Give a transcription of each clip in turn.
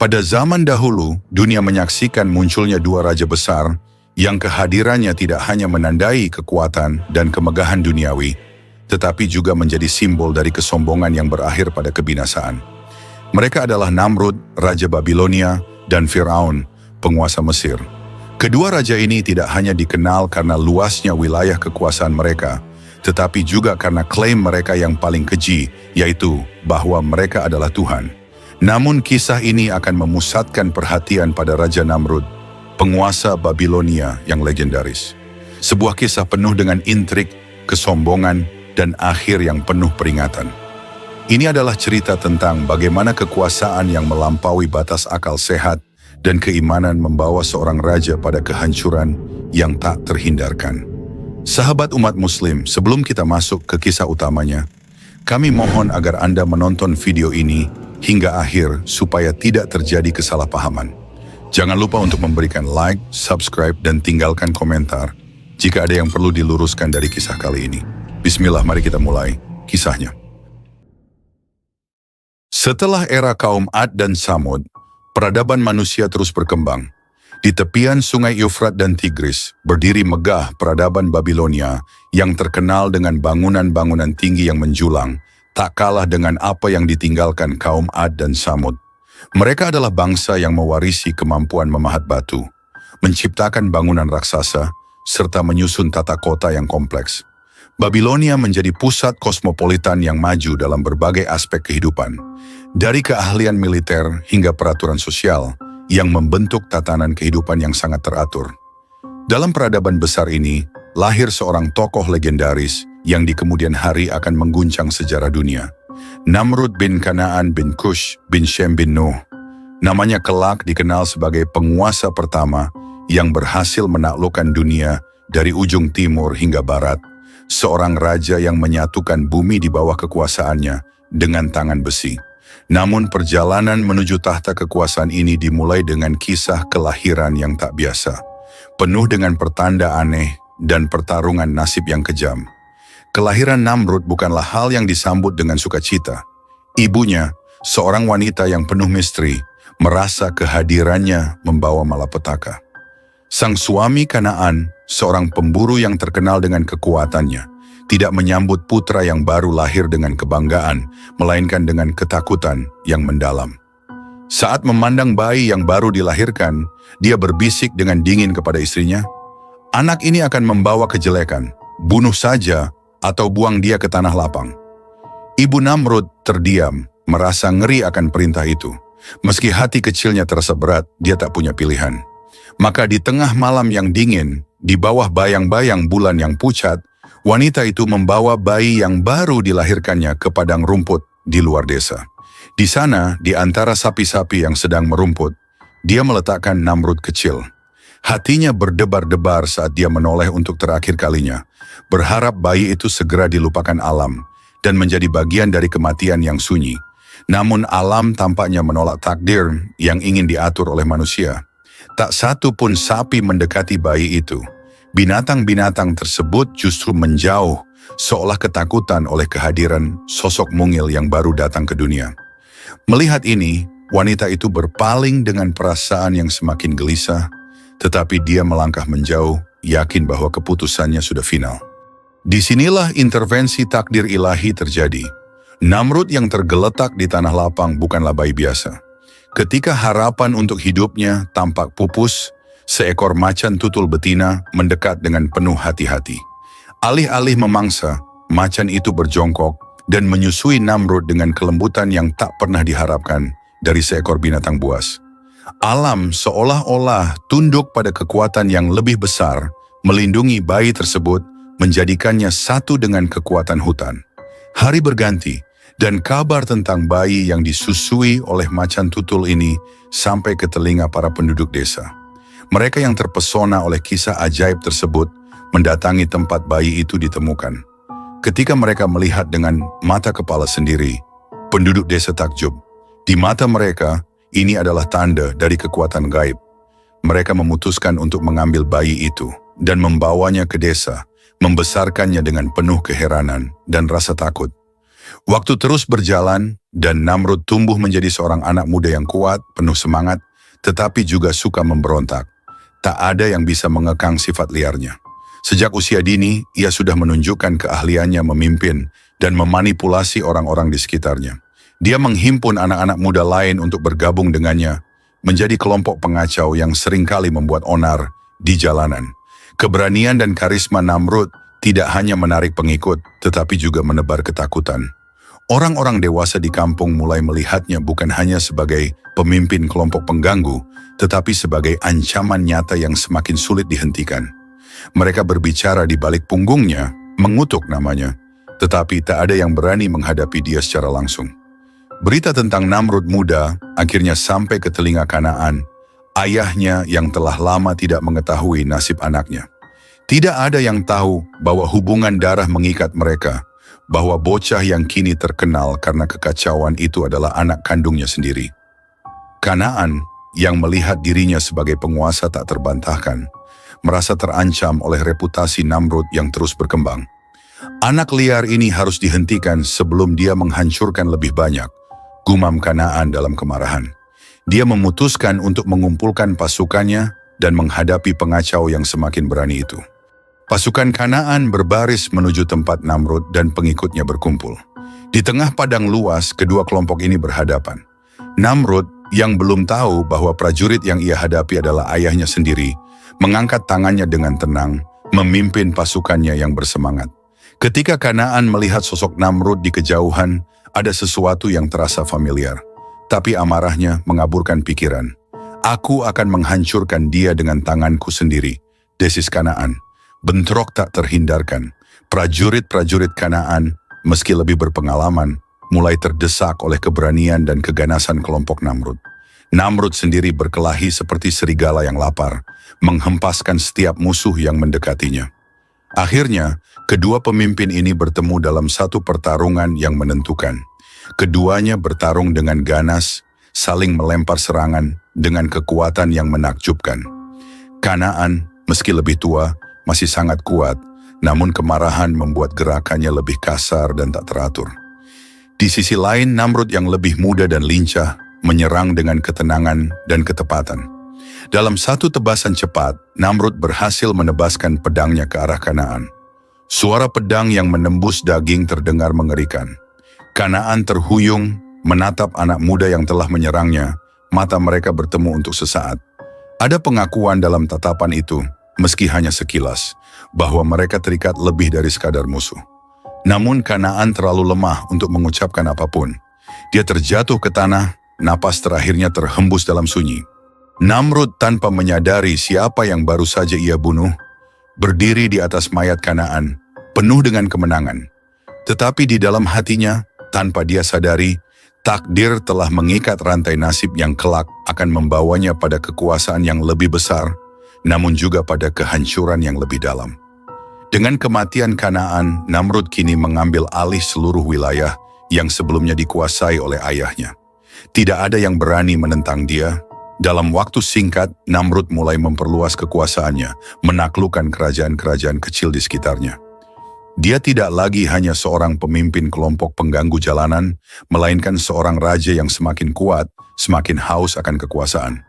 Pada zaman dahulu, dunia menyaksikan munculnya dua raja besar yang kehadirannya tidak hanya menandai kekuatan dan kemegahan duniawi, tetapi juga menjadi simbol dari kesombongan yang berakhir pada kebinasaan. Mereka adalah Namrud, Raja Babilonia, dan Firaun, penguasa Mesir. Kedua raja ini tidak hanya dikenal karena luasnya wilayah kekuasaan mereka, tetapi juga karena klaim mereka yang paling keji, yaitu bahwa mereka adalah Tuhan. Namun kisah ini akan memusatkan perhatian pada Raja Namrud, penguasa Babilonia yang legendaris. Sebuah kisah penuh dengan intrik, kesombongan, dan akhir yang penuh peringatan. Ini adalah cerita tentang bagaimana kekuasaan yang melampaui batas akal sehat dan keimanan membawa seorang raja pada kehancuran yang tak terhindarkan. Sahabat umat muslim, sebelum kita masuk ke kisah utamanya, kami mohon agar Anda menonton video ini hingga akhir supaya tidak terjadi kesalahpahaman. Jangan lupa untuk memberikan like, subscribe, dan tinggalkan komentar jika ada yang perlu diluruskan dari kisah kali ini. Bismillah, mari kita mulai kisahnya. Setelah era kaum Ad dan Samud, peradaban manusia terus berkembang. Di tepian sungai Eufrat dan Tigris, berdiri megah peradaban Babilonia yang terkenal dengan bangunan-bangunan tinggi yang menjulang, tak kalah dengan apa yang ditinggalkan kaum Ad dan Samud. Mereka adalah bangsa yang mewarisi kemampuan memahat batu, menciptakan bangunan raksasa, serta menyusun tata kota yang kompleks. Babilonia menjadi pusat kosmopolitan yang maju dalam berbagai aspek kehidupan, dari keahlian militer hingga peraturan sosial yang membentuk tatanan kehidupan yang sangat teratur. Dalam peradaban besar ini, lahir seorang tokoh legendaris yang di kemudian hari akan mengguncang sejarah dunia. Namrud bin Kanaan bin Kush bin Shem bin Nuh. Namanya kelak dikenal sebagai penguasa pertama yang berhasil menaklukkan dunia dari ujung timur hingga barat. Seorang raja yang menyatukan bumi di bawah kekuasaannya dengan tangan besi. Namun perjalanan menuju tahta kekuasaan ini dimulai dengan kisah kelahiran yang tak biasa, penuh dengan pertanda aneh dan pertarungan nasib yang kejam. Kelahiran Namrud bukanlah hal yang disambut dengan sukacita. Ibunya, seorang wanita yang penuh misteri, merasa kehadirannya membawa malapetaka. Sang suami Kanaan, seorang pemburu yang terkenal dengan kekuatannya, tidak menyambut putra yang baru lahir dengan kebanggaan, melainkan dengan ketakutan yang mendalam. Saat memandang bayi yang baru dilahirkan, dia berbisik dengan dingin kepada istrinya, "Anak ini akan membawa kejelekan, bunuh saja atau buang dia ke tanah lapang." Ibu Namrud terdiam, merasa ngeri akan perintah itu. Meski hati kecilnya terasa berat, dia tak punya pilihan. Maka di tengah malam yang dingin, di bawah bayang-bayang bulan yang pucat, wanita itu membawa bayi yang baru dilahirkannya ke padang rumput di luar desa. Di sana, di antara sapi-sapi yang sedang merumput, dia meletakkan Namrud kecil. Hatinya berdebar-debar saat dia menoleh untuk terakhir kalinya, berharap bayi itu segera dilupakan alam dan menjadi bagian dari kematian yang sunyi. Namun alam tampaknya menolak takdir yang ingin diatur oleh manusia. Tak satu pun sapi mendekati bayi itu. Binatang-binatang tersebut justru menjauh, seolah ketakutan oleh kehadiran sosok mungil yang baru datang ke dunia. Melihat ini, wanita itu berpaling dengan perasaan yang semakin gelisah, tetapi dia melangkah menjauh, yakin bahwa keputusannya sudah final. Disinilah intervensi takdir ilahi terjadi. Namrud yang tergeletak di tanah lapang bukanlah bayi biasa. Ketika harapan untuk hidupnya tampak pupus, seekor macan tutul betina mendekat dengan penuh hati-hati. Alih-alih memangsa, macan itu berjongkok dan menyusui Namrud dengan kelembutan yang tak pernah diharapkan dari seekor binatang buas. Alam seolah-olah tunduk pada kekuatan yang lebih besar, melindungi bayi tersebut, menjadikannya satu dengan kekuatan hutan. Hari berganti, dan kabar tentang bayi yang disusui oleh macan tutul ini sampai ke telinga para penduduk desa. Mereka yang terpesona oleh kisah ajaib tersebut mendatangi tempat bayi itu ditemukan. Ketika mereka melihat dengan mata kepala sendiri, penduduk desa takjub. Di mata mereka, ini adalah tanda dari kekuatan gaib. Mereka memutuskan untuk mengambil bayi itu dan membawanya ke desa, membesarkannya dengan penuh keheranan dan rasa takut. Waktu terus berjalan, dan Namrud tumbuh menjadi seorang anak muda yang kuat, penuh semangat, tetapi juga suka memberontak. Tak ada yang bisa mengekang sifat liarnya. Sejak usia dini, ia sudah menunjukkan keahliannya memimpin dan memanipulasi orang-orang di sekitarnya. Dia menghimpun anak-anak muda lain untuk bergabung dengannya, menjadi kelompok pengacau yang seringkali membuat onar di jalanan. Keberanian dan karisma Namrud tidak hanya menarik pengikut, tetapi juga menebar ketakutan. Orang-orang dewasa di kampung mulai melihatnya bukan hanya sebagai pemimpin kelompok pengganggu, tetapi sebagai ancaman nyata yang semakin sulit dihentikan. Mereka berbicara di balik punggungnya, mengutuk namanya, tetapi tak ada yang berani menghadapi dia secara langsung. Berita tentang Namrud muda akhirnya sampai ke telinga Kanaan, ayahnya yang telah lama tidak mengetahui nasib anaknya. Tidak ada yang tahu bahwa hubungan darah mengikat mereka, bahwa bocah yang kini terkenal karena kekacauan itu adalah anak kandungnya sendiri. Kanaan, yang melihat dirinya sebagai penguasa tak terbantahkan, merasa terancam oleh reputasi Namrud yang terus berkembang. Anak liar ini harus dihentikan sebelum dia menghancurkan lebih banyak, gumam Kanaan dalam kemarahan. Dia memutuskan untuk mengumpulkan pasukannya dan menghadapi pengacau yang semakin berani itu. Pasukan Kanaan berbaris menuju tempat Namrud dan pengikutnya berkumpul. Di tengah padang luas, kedua kelompok ini berhadapan. Namrud, yang belum tahu bahwa prajurit yang ia hadapi adalah ayahnya sendiri, mengangkat tangannya dengan tenang, memimpin pasukannya yang bersemangat. Ketika Kanaan melihat sosok Namrud di kejauhan, ada sesuatu yang terasa familiar. Tapi amarahnya mengaburkan pikiran. Aku akan menghancurkan dia dengan tanganku sendiri, desis Kanaan. Bentrok tak terhindarkan. Prajurit-prajurit Kanaan, meski lebih berpengalaman, mulai terdesak oleh keberanian dan keganasan kelompok Namrud. Namrud sendiri berkelahi seperti serigala yang lapar, menghempaskan setiap musuh yang mendekatinya. Akhirnya, kedua pemimpin ini bertemu dalam satu pertarungan yang menentukan. Keduanya bertarung dengan ganas, saling melempar serangan dengan kekuatan yang menakjubkan. Kanaan, meski lebih tua, masih sangat kuat, namun kemarahan membuat gerakannya lebih kasar dan tak teratur. Di sisi lain, Namrud yang lebih muda dan lincah, menyerang dengan ketenangan dan ketepatan. Dalam satu tebasan cepat, Namrud berhasil menebaskan pedangnya ke arah Kanaan. Suara pedang yang menembus daging terdengar mengerikan. Kanaan terhuyung, menatap anak muda yang telah menyerangnya, mata mereka bertemu untuk sesaat. Ada pengakuan dalam tatapan itu, meski hanya sekilas, bahwa mereka terikat lebih dari sekadar musuh. Namun Kanaan terlalu lemah untuk mengucapkan apapun. Dia terjatuh ke tanah, napas terakhirnya terhembus dalam sunyi. Namrud tanpa menyadari siapa yang baru saja ia bunuh, berdiri di atas mayat Kanaan, penuh dengan kemenangan. Tetapi di dalam hatinya, tanpa dia sadari, takdir telah mengikat rantai nasib yang kelak akan membawanya pada kekuasaan yang lebih besar, namun juga pada kehancuran yang lebih dalam. Dengan kematian Kanaan, Namrud kini mengambil alih seluruh wilayah yang sebelumnya dikuasai oleh ayahnya. Tidak ada yang berani menentang dia. Dalam waktu singkat, Namrud mulai memperluas kekuasaannya, menaklukkan kerajaan-kerajaan kecil di sekitarnya. Dia tidak lagi hanya seorang pemimpin kelompok pengganggu jalanan, melainkan seorang raja yang semakin kuat, semakin haus akan kekuasaan.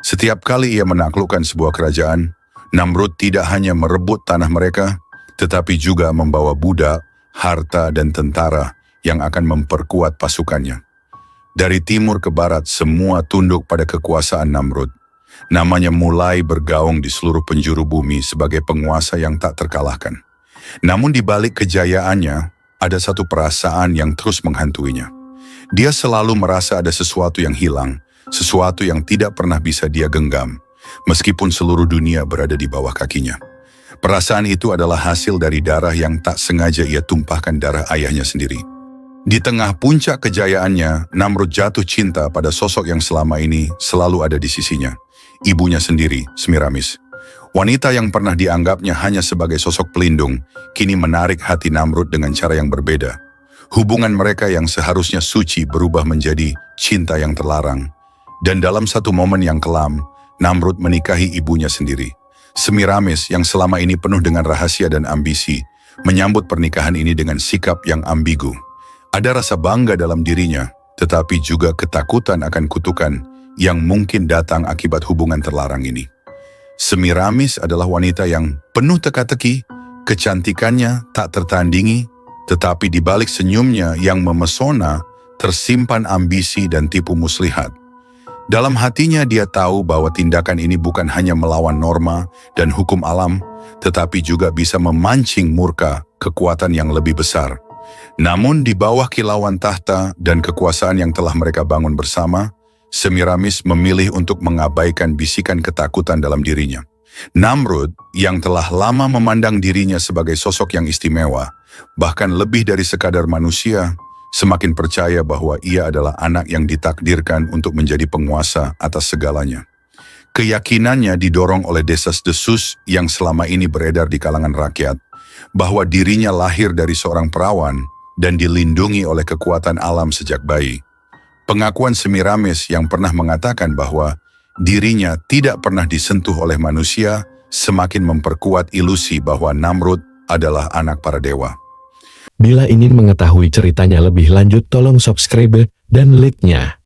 Setiap kali ia menaklukkan sebuah kerajaan, Namrud tidak hanya merebut tanah mereka, tetapi juga membawa budak, harta, dan tentara yang akan memperkuat pasukannya. Dari timur ke barat, semua tunduk pada kekuasaan Namrud. Namanya mulai bergaung di seluruh penjuru bumi sebagai penguasa yang tak terkalahkan. Namun di balik kejayaannya, ada satu perasaan yang terus menghantuinya. Dia selalu merasa ada sesuatu yang hilang, sesuatu yang tidak pernah bisa dia genggam, meskipun seluruh dunia berada di bawah kakinya. Perasaan itu adalah hasil dari darah yang tak sengaja ia tumpahkan darah ayahnya sendiri. Di tengah puncak kejayaannya, Namrud jatuh cinta pada sosok yang selama ini selalu ada di sisinya, ibunya sendiri, Semiramis. Wanita yang pernah dianggapnya hanya sebagai sosok pelindung, kini menarik hati Namrud dengan cara yang berbeda. Hubungan mereka yang seharusnya suci berubah menjadi cinta yang terlarang. Dan dalam satu momen yang kelam, Namrud menikahi ibunya sendiri. Semiramis yang selama ini penuh dengan rahasia dan ambisi, menyambut pernikahan ini dengan sikap yang ambigu. Ada rasa bangga dalam dirinya, tetapi juga ketakutan akan kutukan yang mungkin datang akibat hubungan terlarang ini. Semiramis adalah wanita yang penuh teka-teki, kecantikannya tak tertandingi, tetapi di balik senyumnya yang memesona tersimpan ambisi dan tipu muslihat. Dalam hatinya dia tahu bahwa tindakan ini bukan hanya melawan norma dan hukum alam, tetapi juga bisa memancing murka kekuatan yang lebih besar. Namun di bawah kilauan tahta dan kekuasaan yang telah mereka bangun bersama, Semiramis memilih untuk mengabaikan bisikan ketakutan dalam dirinya. Namrud, yang telah lama memandang dirinya sebagai sosok yang istimewa, bahkan lebih dari sekadar manusia, semakin percaya bahwa ia adalah anak yang ditakdirkan untuk menjadi penguasa atas segalanya. Keyakinannya didorong oleh desas-desus yang selama ini beredar di kalangan rakyat, bahwa dirinya lahir dari seorang perawan dan dilindungi oleh kekuatan alam sejak bayi. Pengakuan Semiramis yang pernah mengatakan bahwa dirinya tidak pernah disentuh oleh manusia semakin memperkuat ilusi bahwa Namrud adalah anak para dewa. Bila ingin mengetahui ceritanya lebih lanjut, tolong subscribe dan like-nya.